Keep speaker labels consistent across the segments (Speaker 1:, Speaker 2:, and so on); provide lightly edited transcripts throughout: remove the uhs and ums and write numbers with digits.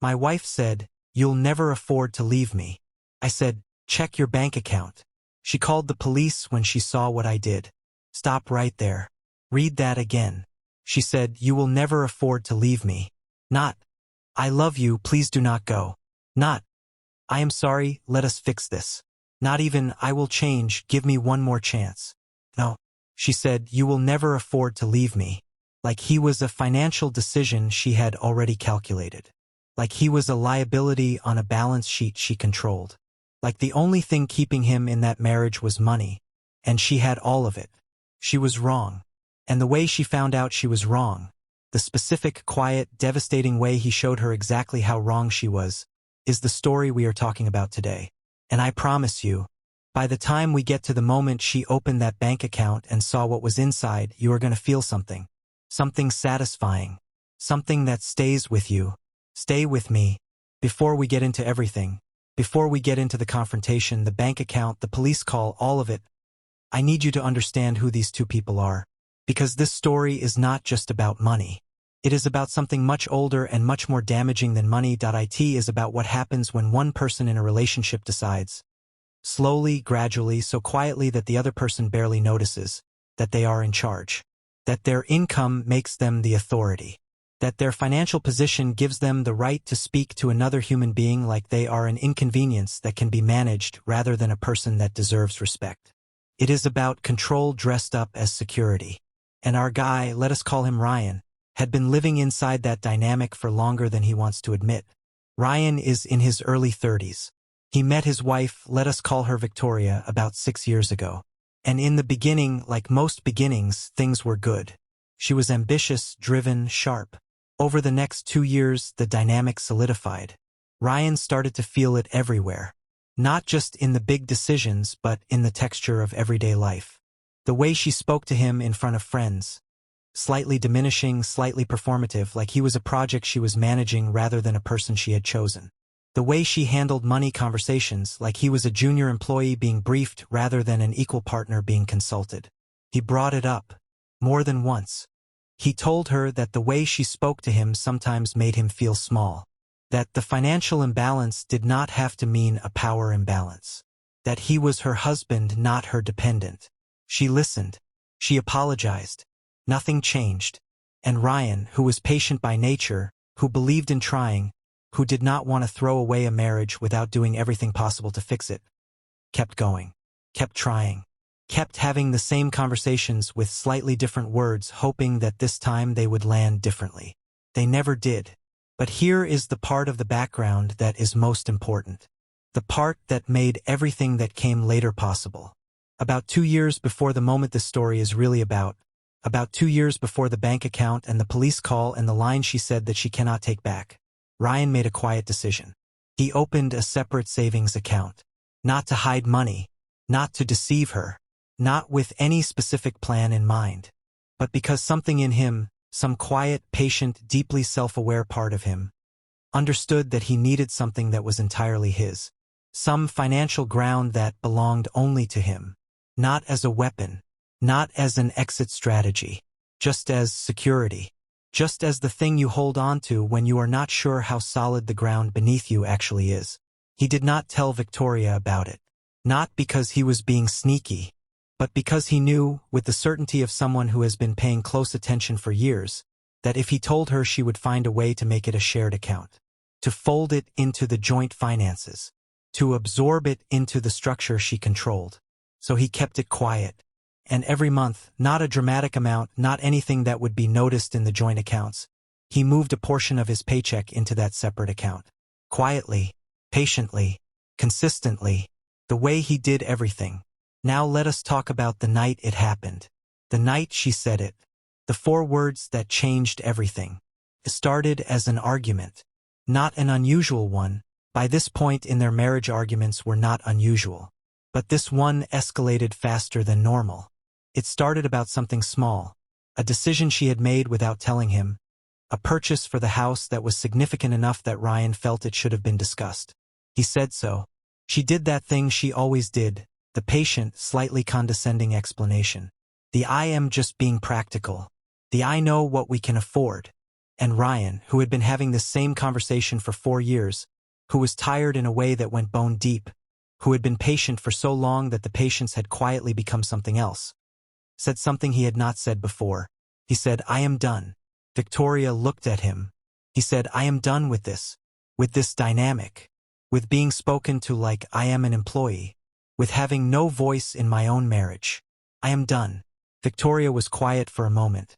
Speaker 1: My wife said, "You'll never afford to leave me." I said, "Check your bank account." She called the police when she saw what I did. Stop right there. Read that again. She said, "You will never afford to leave me." Not, "I love you, please do not go." Not, "I am sorry, let us fix this." Not even, "I will change, give me one more chance." No. She said, "You will never afford to leave me." Like he was a financial decision she had already calculated. Like he was a liability on a balance sheet she controlled. Like the only thing keeping him in that marriage was money. And she had all of it. She was wrong. And the way she found out she was wrong, the specific, quiet, devastating way he showed her exactly how wrong she was, is the story we are talking about today. And I promise you, by the time we get to the moment she opened that bank account and saw what was inside, you are going to feel something. Something satisfying. Something that stays with you. Stay with me. Before we get into everything, before we get into the confrontation, the bank account, the police call, all of it, I need you to understand who these two people are. Because this story is not just about money. It is about something much older and much more damaging than money. It is about what happens when one person in a relationship decides, slowly, gradually, so quietly that the other person barely notices, that they are in charge. That their income makes them the authority. That their financial position gives them the right to speak to another human being like they are an inconvenience that can be managed rather than a person that deserves respect. It is about control dressed up as security. And our guy, let us call him Ryan, had been living inside that dynamic for longer than he wants to admit. Ryan is in his early 30s. He met his wife, let us call her Victoria, about 6 years ago. And in the beginning, like most beginnings, things were good. She was ambitious, driven, sharp. Over the next 2 years, the dynamic solidified. Ryan started to feel it everywhere. Not just in the big decisions, but in the texture of everyday life. The way she spoke to him in front of friends. Slightly diminishing, slightly performative, like he was a project she was managing rather than a person she had chosen. The way she handled money conversations, like he was a junior employee being briefed rather than an equal partner being consulted. He brought it up. More than once. He told her that the way she spoke to him sometimes made him feel small. That the financial imbalance did not have to mean a power imbalance. That he was her husband, not her dependent. She listened. She apologized. Nothing changed. And Ryan, who was patient by nature, who believed in trying, who did not want to throw away a marriage without doing everything possible to fix it, kept going, kept trying, kept having the same conversations with slightly different words, hoping that this time they would land differently. They never did. But here is the part of the background that is most important. The part that made everything that came later possible. About 2 years before the moment this story is really about 2 years before the bank account and the police call and the line she said that she cannot take back, Ryan made a quiet decision. He opened a separate savings account. Not to hide money, not to deceive her, not with any specific plan in mind, but because something in him, some quiet, patient, deeply self-aware part of him, understood that he needed something that was entirely his. Some financial ground that belonged only to him. Not as a weapon, not as an exit strategy, just as security. Just as the thing you hold on to when you are not sure how solid the ground beneath you actually is. He did not tell Victoria about it. Not because he was being sneaky, but because he knew, with the certainty of someone who has been paying close attention for years, that if he told her she would find a way to make it a shared account. To fold it into the joint finances. To absorb it into the structure she controlled. So he kept it quiet. And every month, not a dramatic amount, not anything that would be noticed in the joint accounts, he moved a portion of his paycheck into that separate account. Quietly, patiently, consistently, the way he did everything. Now let us talk about the night it happened. The night she said it. The 4 words that changed everything. It started as an argument. Not an unusual one. By this point in their marriage, arguments were not unusual. But this one escalated faster than normal. It started about something small. A decision she had made without telling him. A purchase for the house that was significant enough that Ryan felt it should have been discussed. He said so. She did that thing she always did. The patient, slightly condescending explanation. The "I am just being practical." The "I know what we can afford." And Ryan, who had been having this same conversation for 4 years, who was tired in a way that went bone deep, who had been patient for so long that the patience had quietly become something else, said something he had not said before. He said, "I am done." Victoria looked at him. He said, "I am done with this dynamic, with being spoken to like I am an employee, with having no voice in my own marriage. I am done." Victoria was quiet for a moment.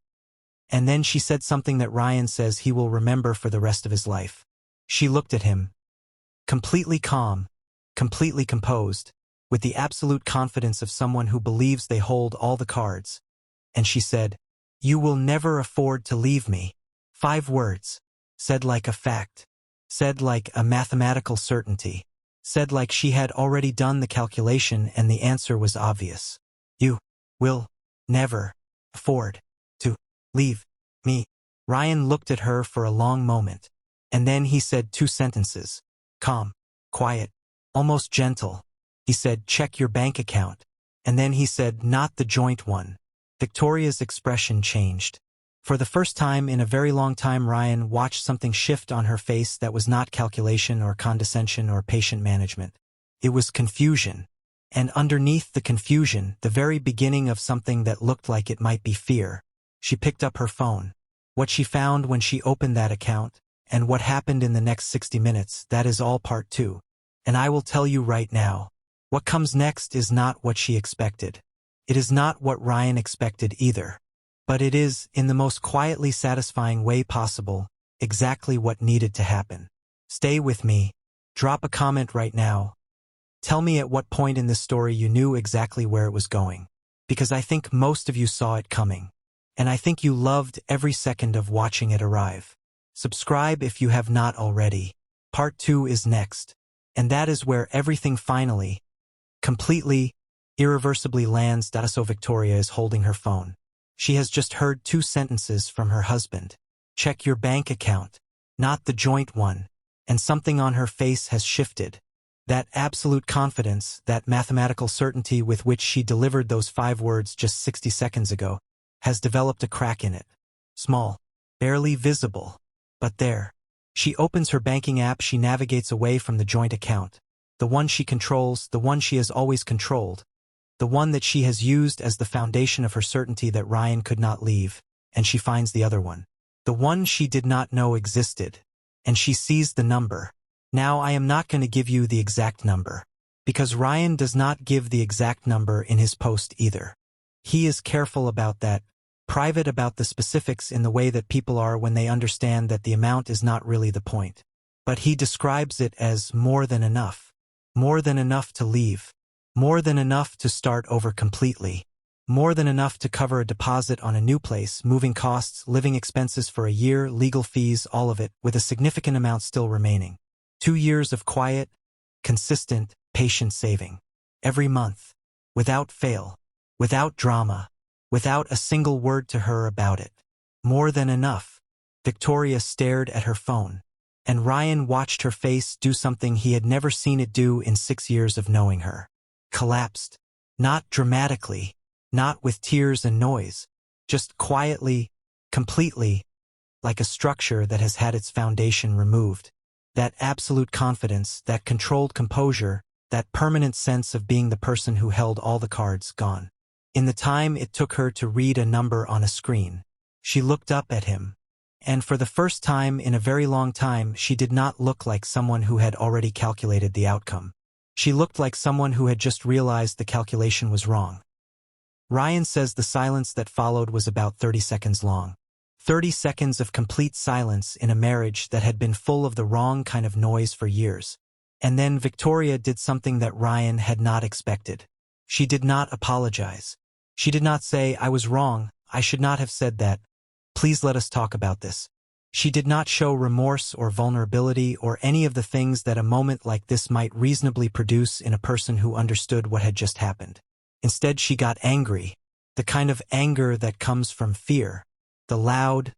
Speaker 1: And then she said something that Ryan says he will remember for the rest of his life. She looked at him, completely calm, completely composed, with the absolute confidence of someone who believes they hold all the cards. And she said, "You will never afford to leave me." 5 words, said like a fact, said like a mathematical certainty, said like she had already done the calculation and the answer was obvious. "You will never afford to leave me." Ryan looked at her for a long moment, and then he said 2 sentences, calm, quiet, almost gentle. He said, "Check your bank account." And then he said, "Not the joint one." Victoria's expression changed. For the first time in a very long time, Ryan watched something shift on her face that was not calculation or condescension or patient management. It was confusion. And underneath the confusion, the very beginning of something that looked like it might be fear. She picked up her phone. What she found when she opened that account, and what happened in the next 60 minutes, that is all part 2. And I will tell you right now, what comes next is not what she expected. It is not what Ryan expected either. But it is, in the most quietly satisfying way possible, exactly what needed to happen. Stay with me. Drop a comment right now. Tell me at what point in this story you knew exactly where it was going. Because I think most of you saw it coming. And I think you loved every second of watching it arrive. Subscribe if you have not already. Part 2 is next. And that is where everything finally, completely, irreversibly lands. So Victoria is holding her phone. She has just heard 2 sentences from her husband. "Check your bank account, not the joint one." And something on her face has shifted. That absolute confidence, that mathematical certainty with which she delivered those 5 words just 60 seconds ago, has developed a crack in it. Small, barely visible, but there. She opens her banking app. She navigates away from the joint account. The one she controls, the one she has always controlled. The one that she has used as the foundation of her certainty that Ryan could not leave, and she finds the other one. The one she did not know existed. And she sees the number. Now I am not going to give you the exact number, because Ryan does not give the exact number in his post either. He is careful about that, private about the specifics in the way that people are when they understand that the amount is not really the point. But he describes it as more than enough. More than enough to leave. More than enough to start over completely. More than enough to cover a deposit on a new place, moving costs, living expenses for a year, legal fees, all of it, with a significant amount still remaining. 2 years of quiet, consistent, patient saving. Every month. Without fail. Without drama. Without a single word to her about it. More than enough. Victoria stared at her phone. And Ryan watched her face do something he had never seen it do in 6 years of knowing her. Collapsed. Not dramatically. Not with tears and noise. Just quietly, completely, like a structure that has had its foundation removed. That absolute confidence, that controlled composure, that permanent sense of being the person who held all the cards, gone. In the time it took her to read a number on a screen, she looked up at him. And for the first time in a very long time, she did not look like someone who had already calculated the outcome. She looked like someone who had just realized the calculation was wrong. Ryan says the silence that followed was about 30 seconds long. 30 seconds of complete silence in a marriage that had been full of the wrong kind of noise for years. And then Victoria did something that Ryan had not expected. She did not apologize. She did not say, "I was wrong, I should not have said that. Please let us talk about this." She did not show remorse or vulnerability or any of the things that a moment like this might reasonably produce in a person who understood what had just happened. Instead, she got angry, the kind of anger that comes from fear. The loud,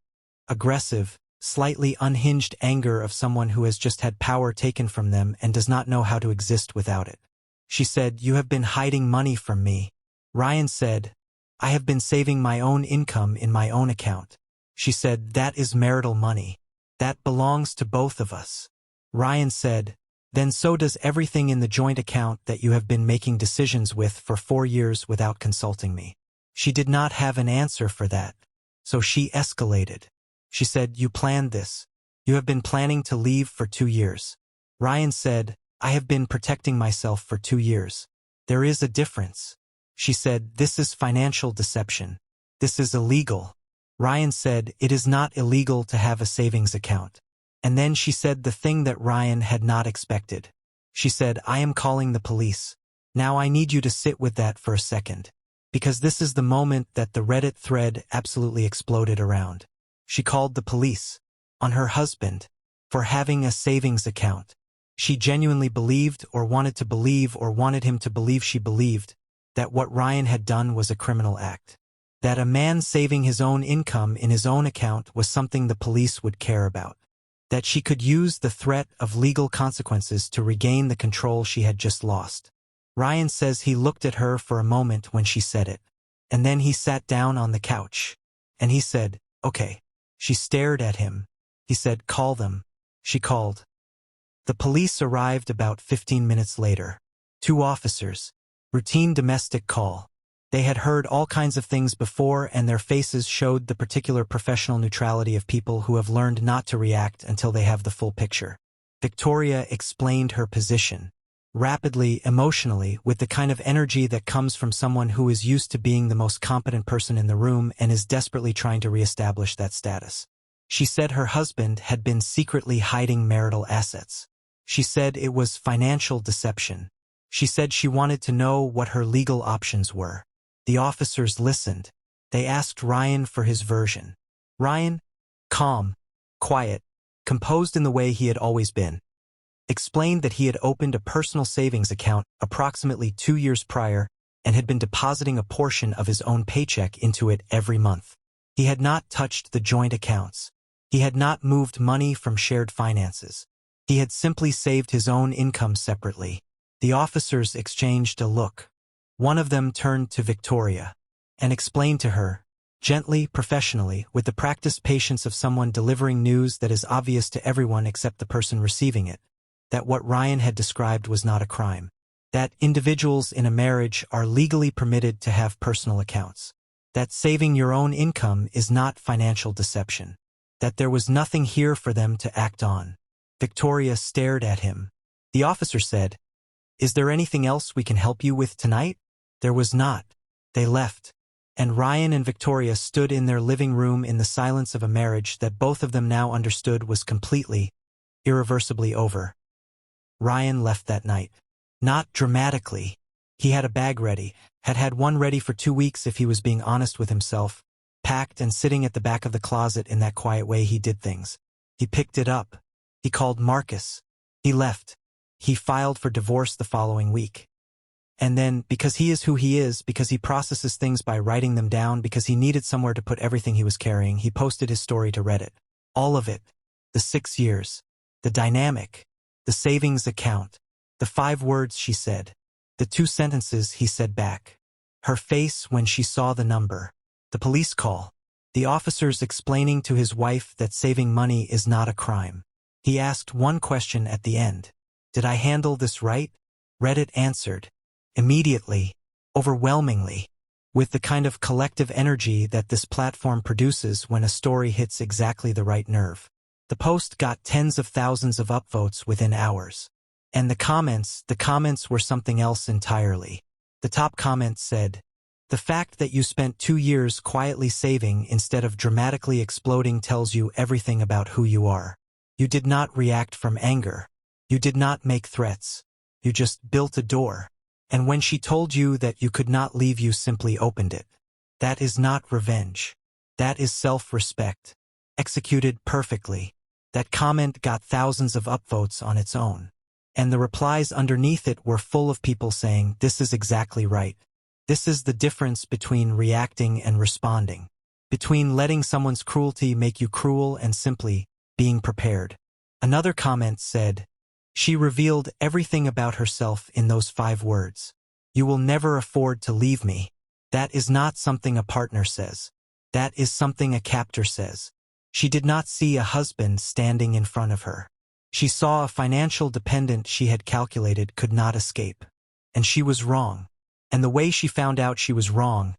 Speaker 1: aggressive, slightly unhinged anger of someone who has just had power taken from them and does not know how to exist without it. She said, "You have been hiding money from me." Ryan said, "I have been saving my own income in my own account." She said, that is marital money. That belongs to both of us. Ryan said, then so does everything in the joint account that you have been making decisions with for 4 years without consulting me. She did not have an answer for that. So she escalated. She said, you planned this. You have been planning to leave for 2 years. Ryan said, I have been protecting myself for 2 years. There is a difference. She said, this is financial deception. This is illegal. Ryan said, it is not illegal to have a savings account. And then she said the thing that Ryan had not expected. She said, I am calling the police. Now I need you to sit with that for a second. Because this is the moment that the Reddit thread absolutely exploded around. She called the police on her husband for having a savings account. She genuinely believed or wanted to believe or wanted him to believe she believed that what Ryan had done was a criminal act. That a man saving his own income in his own account was something the police would care about. That she could use the threat of legal consequences to regain the control she had just lost. Ryan says he looked at her for a moment when she said it. And then he sat down on the couch. And he said, okay. She stared at him. He said, call them. She called. The police arrived about 15 minutes later. 2 officers. Routine domestic call. They had heard all kinds of things before, and their faces showed the particular professional neutrality of people who have learned not to react until they have the full picture. Victoria explained her position. Rapidly, emotionally, with the kind of energy that comes from someone who is used to being the most competent person in the room and is desperately trying to reestablish that status. She said her husband had been secretly hiding marital assets. She said it was financial deception. She said she wanted to know what her legal options were. The officers listened. They asked Ryan for his version. Ryan, calm, quiet, composed in the way he had always been, explained that he had opened a personal savings account approximately 2 years prior and had been depositing a portion of his own paycheck into it every month. He had not touched the joint accounts. He had not moved money from shared finances. He had simply saved his own income separately. The officers exchanged a look. One of them turned to Victoria and explained to her, gently, professionally, with the practiced patience of someone delivering news that is obvious to everyone except the person receiving it, that what Ryan had described was not a crime. That individuals in a marriage are legally permitted to have personal accounts. That saving your own income is not financial deception. That there was nothing here for them to act on. Victoria stared at him. The officer said, is there anything else we can help you with tonight? There was not. They left. And Ryan and Victoria stood in their living room in the silence of a marriage that both of them now understood was completely, irreversibly over. Ryan left that night. Not dramatically. He had a bag ready, had had one ready for 2 weeks if he was being honest with himself, packed and sitting at the back of the closet in that quiet way he did things. He picked it up. He called Marcus. He left. He filed for divorce the following week. And then, because he is who he is, because he processes things by writing them down, because he needed somewhere to put everything he was carrying, he posted his story to Reddit. All of it. The 6 years. The dynamic. The savings account. The 5 words she said. The 2 sentences he said back. Her face when she saw the number. The police call. The officers explaining to his wife that saving money is not a crime. He asked one question at the end. Did I handle this right? Reddit answered. Immediately. Overwhelmingly. With the kind of collective energy that this platform produces when a story hits exactly the right nerve. The post got tens of thousands of upvotes within hours. And the comments were something else entirely. The top comment said, the fact that you spent 2 years quietly saving instead of dramatically exploding tells you everything about who you are. You did not react from anger. You did not make threats. You just built a door. And when she told you that you could not leave, you simply opened it. That is not revenge. That is self-respect. Executed perfectly. That comment got thousands of upvotes on its own. And the replies underneath it were full of people saying, this is exactly right. This is the difference between reacting and responding. Between letting someone's cruelty make you cruel and simply being prepared. Another comment said, she revealed everything about herself in those 5 words. You will never afford to leave me. That is not something a partner says. That is something a captor says. She did not see a husband standing in front of her. She saw a financial dependent she had calculated could not escape. And she was wrong. And the way she found out she was wrong,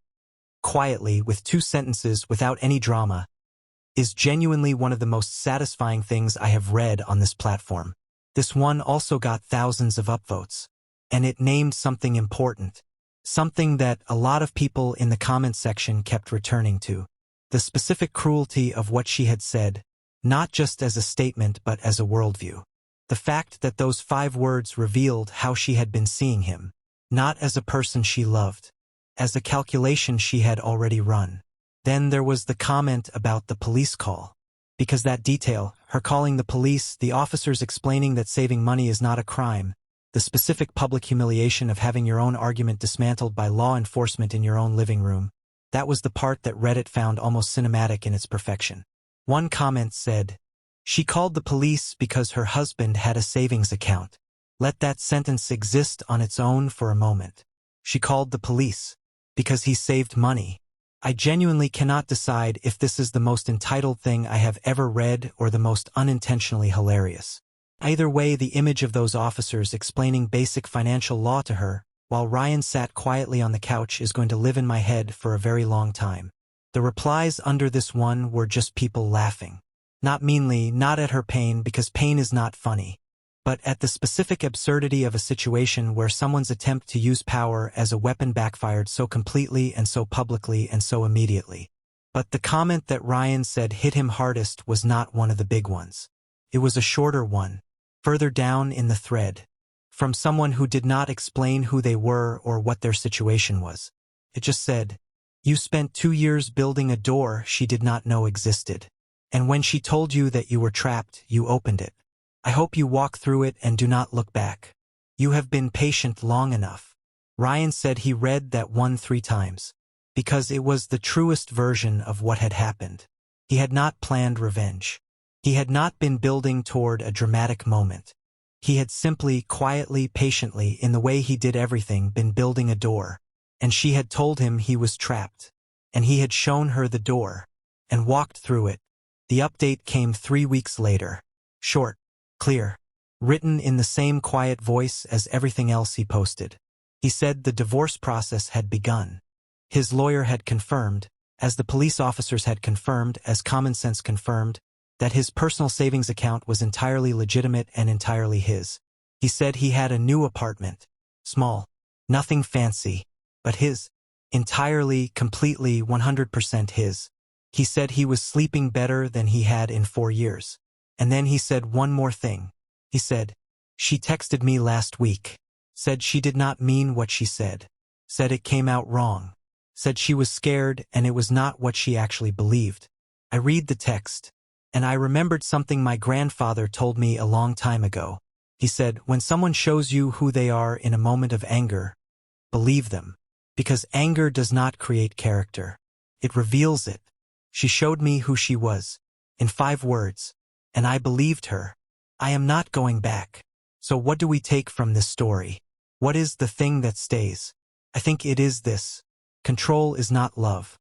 Speaker 1: quietly, with 2 sentences without any drama, is genuinely one of the most satisfying things I have read on this platform. This one also got thousands of upvotes. And it named something important. Something that a lot of people in the comment section kept returning to. The specific cruelty of what she had said, not just as a statement but as a worldview. The fact that those 5 words revealed how she had been seeing him, not as a person she loved, as a calculation she had already run. Then there was the comment about the police call. Because that detail, her calling the police, the officers explaining that saving money is not a crime, the specific public humiliation of having your own argument dismantled by law enforcement in your own living room, that was the part that Reddit found almost cinematic in its perfection. One comment said, "She called the police because her husband had a savings account." Let that sentence exist on its own for a moment. She called the police because he saved money. I genuinely cannot decide if this is the most entitled thing I have ever read or the most unintentionally hilarious. Either way, the image of those officers explaining basic financial law to her, while Ryan sat quietly on the couch, is going to live in my head for a very long time. The replies under this one were just people laughing. Not meanly, not at her pain, because pain is not funny, but at the specific absurdity of a situation where someone's attempt to use power as a weapon backfired so completely and so publicly and so immediately. But the comment that Ryan said hit him hardest was not one of the big ones. It was a shorter one, further down in the thread, from someone who did not explain who they were or what their situation was. It just said, "You spent 2 years building a door she did not know existed. And when she told you that you were trapped, you opened it. I hope you walk through it and do not look back. You have been patient long enough." Ryan said he read that one 3 times, because it was the truest version of what had happened. He had not planned revenge. He had not been building toward a dramatic moment. He had simply, quietly, patiently, in the way he did everything, been building a door. And she had told him he was trapped. And he had shown her the door. And walked through it. The update came 3 weeks later. Short. Clear. Written in the same quiet voice as everything else he posted. He said the divorce process had begun. His lawyer had confirmed, as the police officers had confirmed, as common sense confirmed, that his personal savings account was entirely legitimate and entirely his. He said he had a new apartment. Small. Nothing fancy. But his. Entirely, completely, 100% his. He said he was sleeping better than he had in 4 years. And then he said one more thing. He said, "She texted me last week. Said she did not mean what she said. Said it came out wrong. Said she was scared and it was not what she actually believed." I read the text, and I remembered something my grandfather told me a long time ago. He said, when someone shows you who they are in a moment of anger, believe them. Because anger does not create character. It reveals it. She showed me who she was, in 5 words, and I believed her. I am not going back. So what do we take from this story? What is the thing that stays? I think it is this. Control is not love.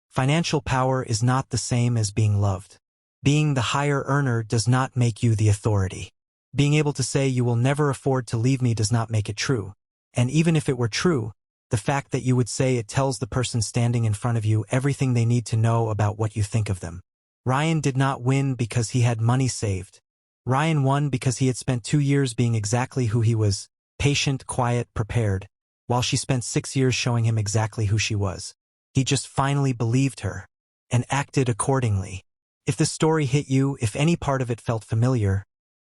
Speaker 1: Financial power is not the same as being loved. Being the higher earner does not make you the authority. Being able to say you will never afford to leave me does not make it true. And even if it were true, the fact that you would say it tells the person standing in front of you everything they need to know about what you think of them. Ryan did not win because he had money saved. Ryan won because he had spent 2 years being exactly who he was, patient, quiet, prepared, while she spent 6 years showing him exactly who she was. He just finally believed her, and acted accordingly. If this story hit you, if any part of it felt familiar,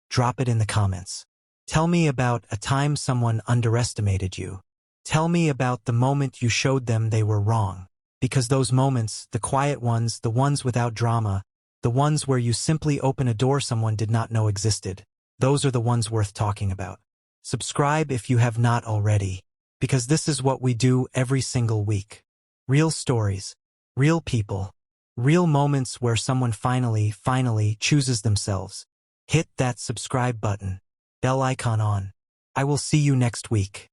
Speaker 1: drop it in the comments. Tell me about a time someone underestimated you. Tell me about the moment you showed them they were wrong. Because those moments, the quiet ones, the ones without drama, the ones where you simply open a door someone did not know existed, those are the ones worth talking about. Subscribe if you have not already, because this is what we do every single week. Real stories, real people, real moments where someone finally chooses themselves. Hit that subscribe button, bell icon on. I will see you next week.